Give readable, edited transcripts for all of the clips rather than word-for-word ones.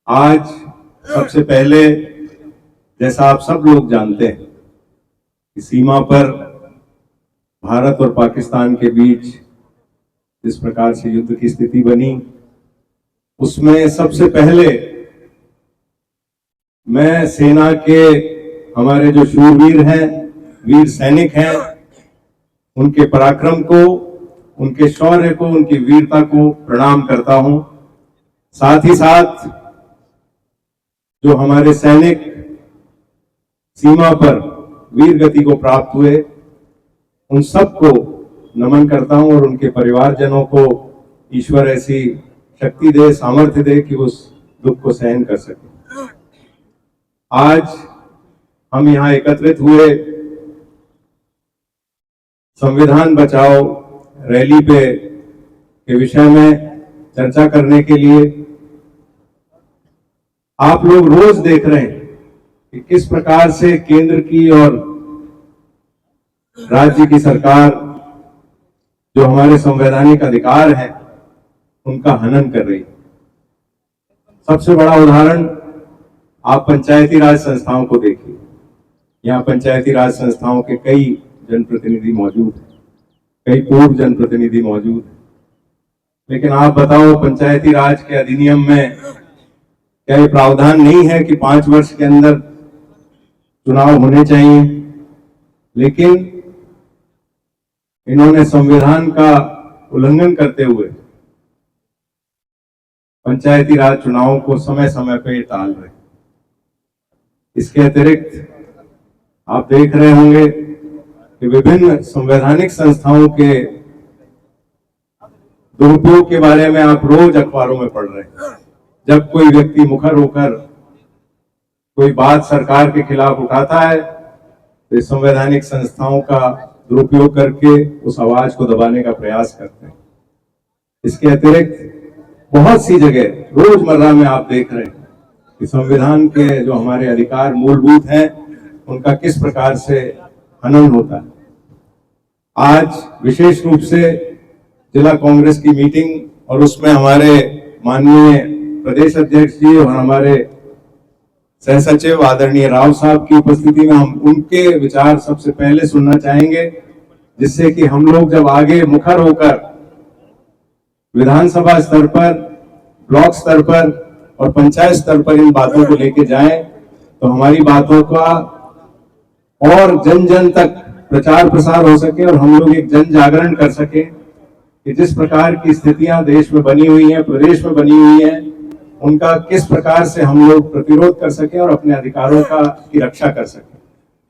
आज सबसे पहले, जैसा आप सब लोग जानते हैं कि सीमा पर भारत और पाकिस्तान के बीच जिस प्रकार से युद्ध की स्थिति बनी, उसमें सबसे पहले मैं सेना के हमारे जो शूरवीर हैं, वीर सैनिक हैं, उनके पराक्रम को, उनके शौर्य को, उनकी वीरता को प्रणाम करता हूं। साथ ही साथ जो हमारे सैनिक सीमा पर वीर गति को प्राप्त हुए, उन सबको नमन करता हूं और उनके परिवारजनों को ईश्वर ऐसी शक्ति दे, सामर्थ्य दे कि उस दुख को सहन कर सके। आज हम यहां एकत्रित हुए संविधान बचाओ रैली के विषय में चर्चा करने के लिए। आप लोग रोज देख रहे हैं कि किस प्रकार से केंद्र की और राज्य की सरकार जो हमारे संवैधानिक अधिकार हैं उनका हनन कर रही है। सबसे बड़ा उदाहरण आप पंचायती राज संस्थाओं को देखिए। यहाँ पंचायती राज संस्थाओं के कई जनप्रतिनिधि मौजूद हैं, कई पूर्व जनप्रतिनिधि मौजूद हैं, लेकिन आप बताओ पंचायती राज के अधिनियम में क्या ये प्रावधान नहीं है कि 5 वर्ष के अंदर चुनाव होने चाहिए? लेकिन इन्होंने संविधान का उल्लंघन करते हुए पंचायती राज चुनावों को समय समय पर टाल रहे। इसके अतिरिक्त आप देख रहे होंगे कि विभिन्न संवैधानिक संस्थाओं के दुरुपयोग के बारे में आप रोज अखबारों में पढ़ रहे हैं। जब कोई व्यक्ति मुखर होकर कोई बात सरकार के खिलाफ उठाता है तो संवैधानिक संस्थाओं का दुरुपयोग करके उस आवाज को दबाने का प्रयास करते हैं। इसके अतिरिक्त बहुत सी जगह रोजमर्रा में आप देख रहे हैं कि संविधान के जो हमारे अधिकार मूलभूत हैं उनका किस प्रकार से हनन होता है। आज विशेष रूप से जिला कांग्रेस की मीटिंग और उसमें हमारे माननीय प्रदेश अध्यक्ष जी और हमारे सह सचिव आदरणीय राव साहब की उपस्थिति में हम उनके विचार सबसे पहले सुनना चाहेंगे, जिससे कि हम लोग जब आगे मुखर होकर विधानसभा स्तर पर, ब्लॉक स्तर पर और पंचायत स्तर पर इन बातों को लेके जाएं तो हमारी बातों का और जन जन तक प्रचार प्रसार हो सके और हम लोग एक जन जागरण कर सके कि जिस प्रकार की स्थितियां देश में बनी हुई हैं, प्रदेश में बनी हुई हैं, उनका किस प्रकार से हम लोग प्रतिरोध कर सके और अपने अधिकारों की रक्षा कर सके।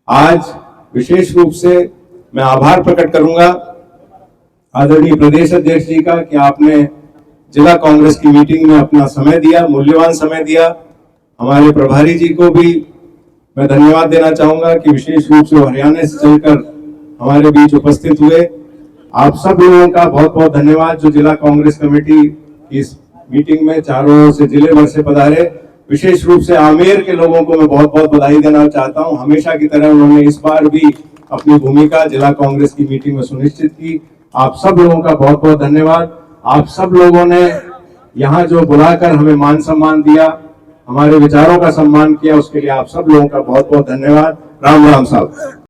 आज विशेष रूप से मैं आभार प्रकट करूंगा आदरणीय प्रदेश अध्यक्ष जी का कि आपने जिला कांग्रेस की मीटिंग में अपना समय दिया, मूल्यवान समय दिया। हमारे प्रभारी जी को भी मैं धन्यवाद देना चाहूंगा कि विशेष रूप से हरियाणा से चलकर हमारे बीच उपस्थित हुए। आप सब लोगों का बहुत बहुत धन्यवाद जो जिला कांग्रेस कमेटी की इस मीटिंग में चारों ओर से जिले भर से पधारे। विशेष रूप से आमेर के लोगों को मैं बहुत बहुत बधाई देना चाहता हूं। हमेशा की तरह उन्होंने इस बार भी अपनी भूमिका जिला कांग्रेस की मीटिंग में सुनिश्चित की। आप सब लोगों का बहुत बहुत धन्यवाद। आप सब लोगों ने यहाँ जो बुलाकर हमें मान सम्मान दिया, हमारे विचारों का सम्मान किया, उसके लिए आप सब लोगों का बहुत बहुत धन्यवाद। राम राम साहब।